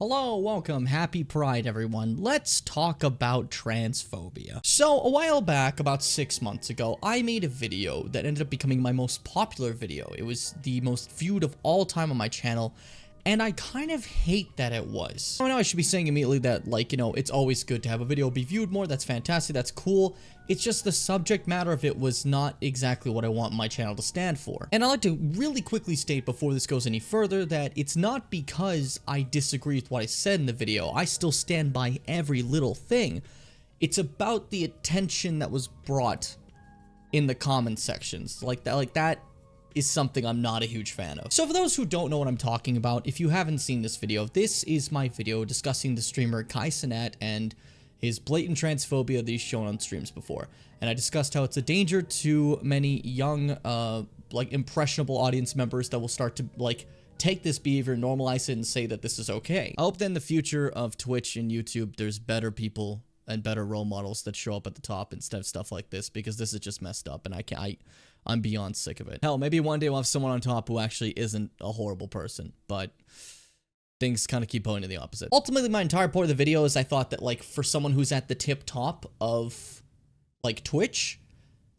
Hello, welcome, happy Pride everyone. Let's talk about transphobia. So, a while back, about 6 months ago, I made a video that ended up becoming my most popular video. It was the most viewed of all time on my channel, and I kind of hate that it was. I know I should be saying immediately that, it's always good to have a video be viewed more. That's fantastic, that's cool. It's just the subject matter of it was not exactly what I want my channel to stand for. And I'd like to really quickly state before this goes any further that it's not because I disagree with what I said in the video. I still stand by every little thing. It's about the attention that was brought in the comment sections. That is something I'm not a huge fan of. So for those who don't know what I'm talking about, if you haven't seen this video, this is my video discussing the streamer Kai Cenat and his blatant transphobia that he's shown on streams before. And I discussed how it's a danger to many young, impressionable audience members that will start to, take this behavior, normalize it, and say that this is okay. I hope that in the future of Twitch and YouTube, there's better people and better role models that show up at the top instead of stuff like this, because this is just messed up, and I'm beyond sick of it. Hell, maybe one day we'll have someone on top who actually isn't a horrible person, but things kind of keep pointing to the opposite. Ultimately, my entire point of the video is I thought that, for someone who's at the tip top of, Twitch,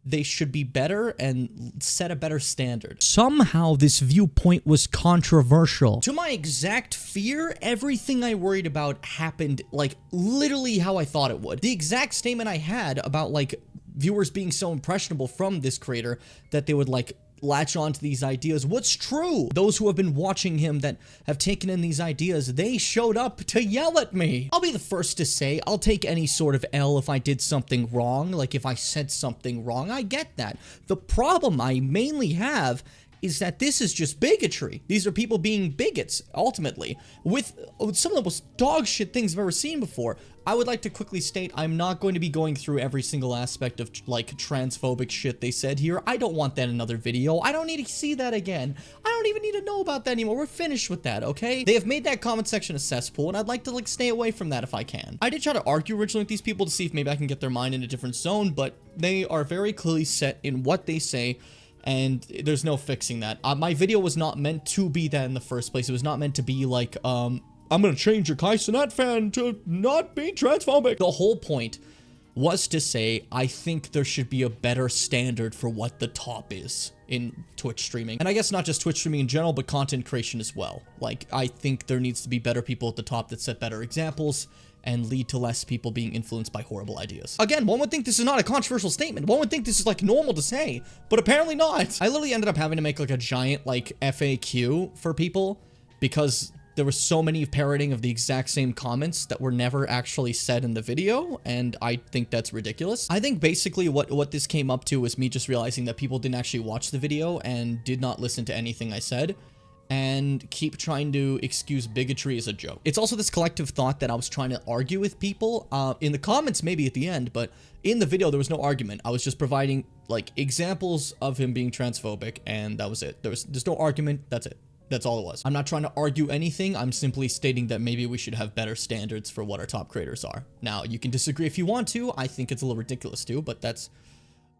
they should be better and set a better standard. Somehow, this viewpoint was controversial. To my exact fear, everything I worried about happened, literally how I thought it would. The exact statement I had about, viewers being so impressionable from this creator that they would, latch on to these ideas. What's true? Those who have been watching him that have taken in these ideas, they showed up to yell at me. I'll be the first to say I'll take any sort of L if I did something wrong, if I said something wrong. I get that. The problem I mainly have is that this is just bigotry. These are people being bigots, ultimately, with some of the most dog shit things I've ever seen before. I would like to quickly state I'm not going to be going through every single aspect of, transphobic shit they said here. I don't want that in another video. I don't need to see that again. I don't even need to know about that anymore. We're finished with that, okay? They have made that comment section a cesspool, and I'd like to, stay away from that if I can. I did try to argue originally with these people to see if maybe I can get their mind in a different zone, but they are very clearly set in what they say, and there's no fixing that. My video was not meant to be that in the first place. It was not meant to be I'm gonna change your Kai Cenat fan to not be transphobic. The whole point was to say, I think there should be a better standard for what the top is in Twitch streaming. And I guess not just Twitch streaming in general, but content creation as well. I think there needs to be better people at the top that set better examples and lead to less people being influenced by horrible ideas. Again, one would think this is not a controversial statement. One would think this is normal to say, but apparently not. I literally ended up having to make a giant FAQ for people because there were so many parroting of the exact same comments that were never actually said in the video, and I think that's ridiculous. I think basically what this came up to was me just realizing that people didn't actually watch the video and did not listen to anything I said, and keep trying to excuse bigotry as a joke. It's also this collective thought that I was trying to argue with people. In the comments, maybe at the end, but in the video, there was no argument. I was just providing, examples of him being transphobic, and that was it. There's no argument, that's it. That's all it was. I'm not trying to argue anything. I'm simply stating that maybe we should have better standards for what our top creators are. Now, you can disagree if you want to. I think it's a little ridiculous too, but that's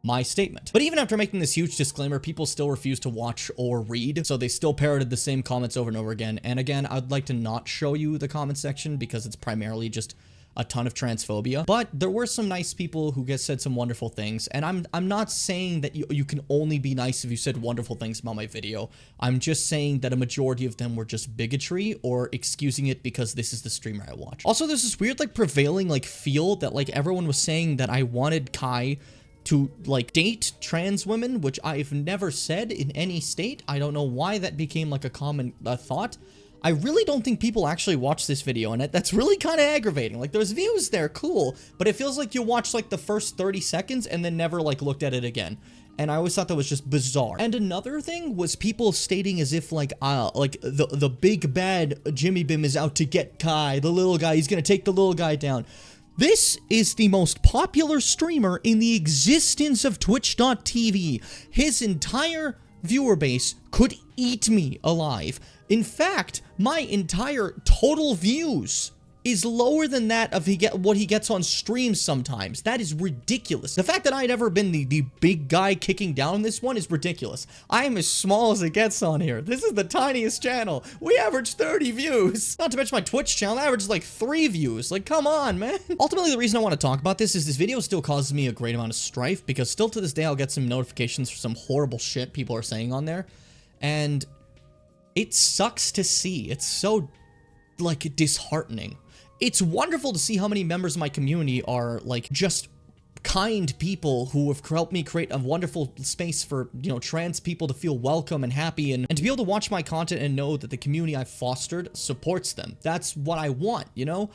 my statement. But even after making this huge disclaimer, people still refuse to watch or read, so they still parroted the same comments over and over again. And again, I'd like to not show you the comment section because it's primarily just a ton of transphobia, but there were some nice people who said some wonderful things, and I'm not saying that you can only be nice if you said wonderful things about my video. I'm just saying that a majority of them were just bigotry or excusing it because this is the streamer I watch. Also, there's this weird prevailing feel that everyone was saying that I wanted Kai to date trans women, which I've never said in any state. I don't know why that became a common thought. I really don't think people actually watch this video, and that's really kind of aggravating. There's views there, cool, but it feels like you watched the first 30 seconds and then never looked at it again. And I always thought that was just bizarre. And another thing was people stating as if the big bad JimmyBim is out to get Kai, the little guy, he's gonna take the little guy down. This is the most popular streamer in the existence of Twitch.tv. His entire viewer base could eat me alive. In fact, my entire total views is lower than that of what he gets on stream sometimes. That is ridiculous. The fact that I'd ever been the big guy kicking down this one is ridiculous. I am as small as it gets on here. This is the tiniest channel. We average 30 views. Not to mention my Twitch channel averages like 3 views. Like, come on, man. Ultimately, the reason I want to talk about this is this video still causes me a great amount of strife, because still to this day, I'll get some notifications for some horrible shit people are saying on there. And it sucks to see. It's so, like, disheartening. It's wonderful to see how many members of my community are, like, just kind people who have helped me create a wonderful space for, you know, trans people to feel welcome and happy, and to be able to watch my content and know that the community I've fostered supports them. That's what I want, you know?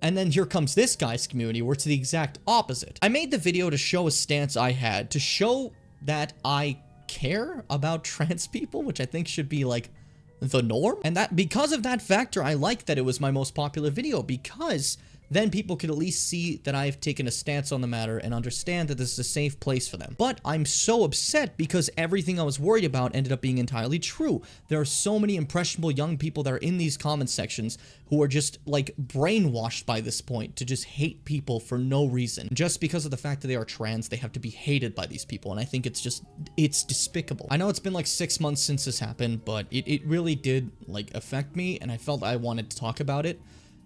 And then here comes this guy's community, where it's the exact opposite. I made the video to show a stance I had, to show that I care about trans people, which I think should be, like, the norm. And that, because of that factor, I like that it was my most popular video, because then people could at least see that I've taken a stance on the matter and understand that this is a safe place for them. But I'm so upset because everything I was worried about ended up being entirely true. There are so many impressionable young people that are in these comment sections who are just, like, brainwashed by this point to just hate people for no reason. Just because of the fact that they are trans, they have to be hated by these people, and I think it's despicable. I know it's been like 6 months since this happened, but it really did, like, affect me, and I felt I wanted to talk about it.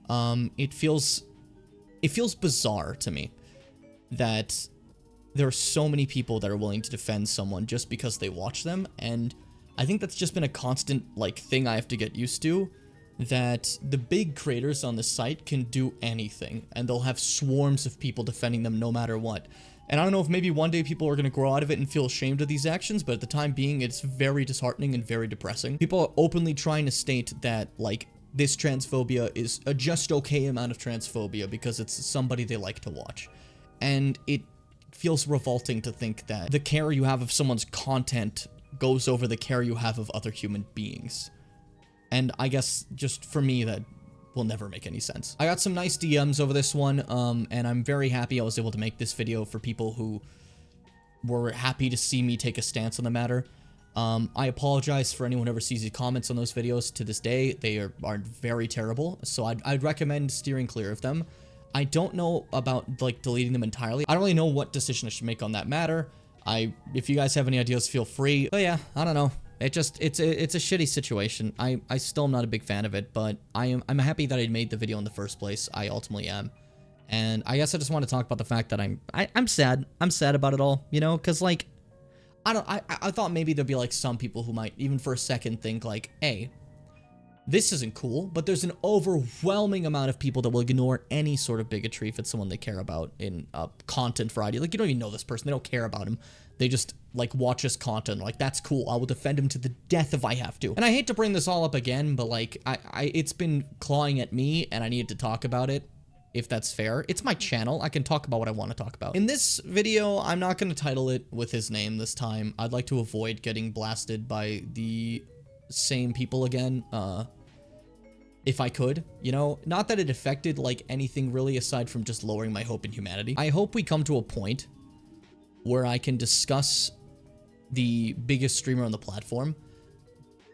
It feels bizarre to me that there are so many people that are willing to defend someone just because they watch them, and I think that's just been a constant, like, thing I have to get used to, that the big creators on the site can do anything, and they'll have swarms of people defending them no matter what. And I don't know if maybe one day people are going to grow out of it and feel ashamed of these actions, but at the time being, it's very disheartening and very depressing. People are openly trying to state that, like, this transphobia is a just okay amount of transphobia because it's somebody they like to watch. And it feels revolting to think that the care you have of someone's content goes over the care you have of other human beings. And I guess, just for me, that will never make any sense. I got some nice DMs over this one, and I'm very happy I was able to make this video for people who were happy to see me take a stance on the matter. I apologize for anyone who ever sees the comments on those videos. To this day, they are very terrible, so I'd recommend steering clear of them. I don't know about, like, deleting them entirely. I don't really know what decision I should make on that matter. If you guys have any ideas, feel free. But yeah, I don't know. It's a shitty situation. I still am not a big fan of it, but I'm happy that I made the video in the first place. I ultimately am. And I guess I just want to talk about the fact that I'm sad. I'm sad about it all, you know, because, like, I thought maybe there'd be, like, some people who might, even for a second, think, like, hey, this isn't cool, but there's an overwhelming amount of people that will ignore any sort of bigotry if it's someone they care about in content variety. Like, you don't even know this person. They don't care about him. They just, like, watch his content. Like, that's cool. I will defend him to the death if I have to. And I hate to bring this all up again, but, like, it's been clawing at me, and I needed to talk about it. If that's fair. It's my channel. I can talk about what I want to talk about. In this video, I'm not going to title it with his name this time. I'd like to avoid getting blasted by the same people again, if I could, you know? Not that it affected, like, anything really aside from just lowering my hope in humanity. I hope we come to a point where I can discuss the biggest streamer on the platform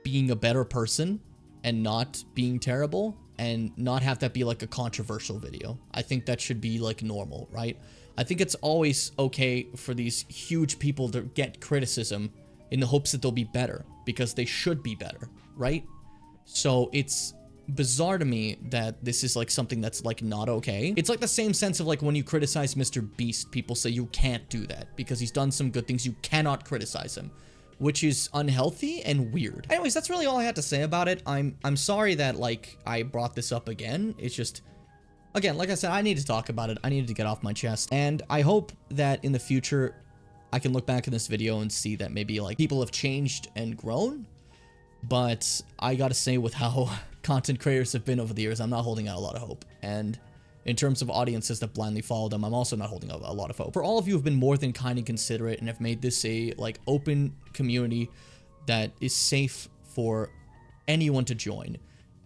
being a better person and not being terrible, and not have that be, like, a controversial video. I think that should be, like, normal, right? I think it's always okay for these huge people to get criticism in the hopes that they'll be better, because they should be better, right? So it's bizarre to me that this is, like, something that's, like, not okay. It's like the same sense of, like, when you criticize Mr. Beast, people say you can't do that because he's done some good things. You cannot criticize him, which is unhealthy and weird. Anyways, that's really all I had to say about it. I'm sorry that, like, I brought this up again. It's just, again, like I said, I need to talk about it. I needed to get off my chest. And I hope that in the future, I can look back in this video and see that maybe, like, people have changed and grown. But I gotta say, with how content creators have been over the years, I'm not holding out a lot of hope. And in terms of audiences that blindly follow them, I'm also not holding out a lot of hope. For all of you who've been more than kind and considerate and have made this a, like, open community that is safe for anyone to join,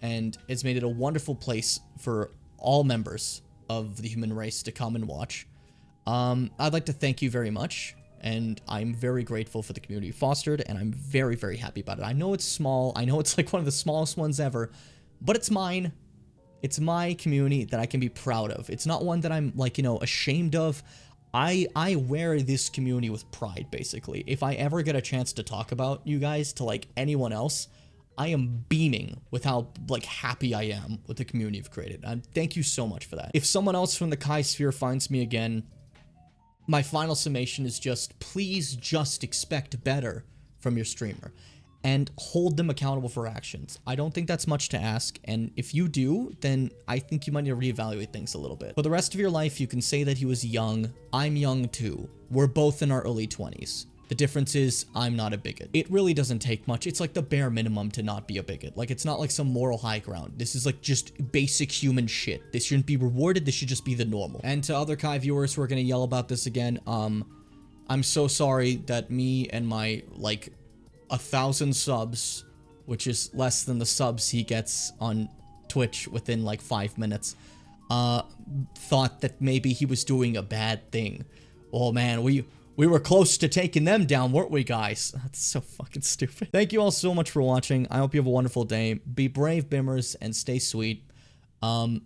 and it's made it a wonderful place for all members of the human race to come and watch, I'd like to thank you very much. And I'm very grateful for the community fostered, and I'm very, very happy about it. I know it's small. I know it's, like, one of the smallest ones ever, but it's mine. It's my community that I can be proud of. It's not one that I'm, like, you know, ashamed of. I wear this community with pride, basically. If I ever get a chance to talk about you guys to, like, anyone else, I am beaming with how, like, happy I am with the community I've created. And thank you so much for that. If someone else from the Kai sphere finds me again, my final summation is just, please just expect better from your streamer. And hold them accountable for actions. I don't think that's much to ask, and if you do, then I think you might need to reevaluate things a little bit. For the rest of your life, you can say that he was young. I'm young too. We're both in our early 20s. The difference is, I'm not a bigot. It really doesn't take much. It's like the bare minimum to not be a bigot. Like, it's not like some moral high ground. This is like just basic human shit. This shouldn't be rewarded. This should just be the normal. And to other Kai viewers who are gonna yell about this again, I'm so sorry that me and my, like, 1,000 subs, which is less than the subs he gets on Twitch within like 5 minutes, thought that maybe he was doing a bad thing. Oh man, we were close to taking them down, weren't we, guys? That's so fucking stupid. Thank you all so much for watching. I hope you have a wonderful day. Be brave, Bimmers, and stay sweet. On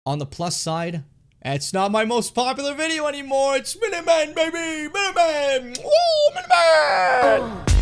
the plus side, it's not my most popular video anymore. It's Miniman, baby! Miniman! Woo! Miniman!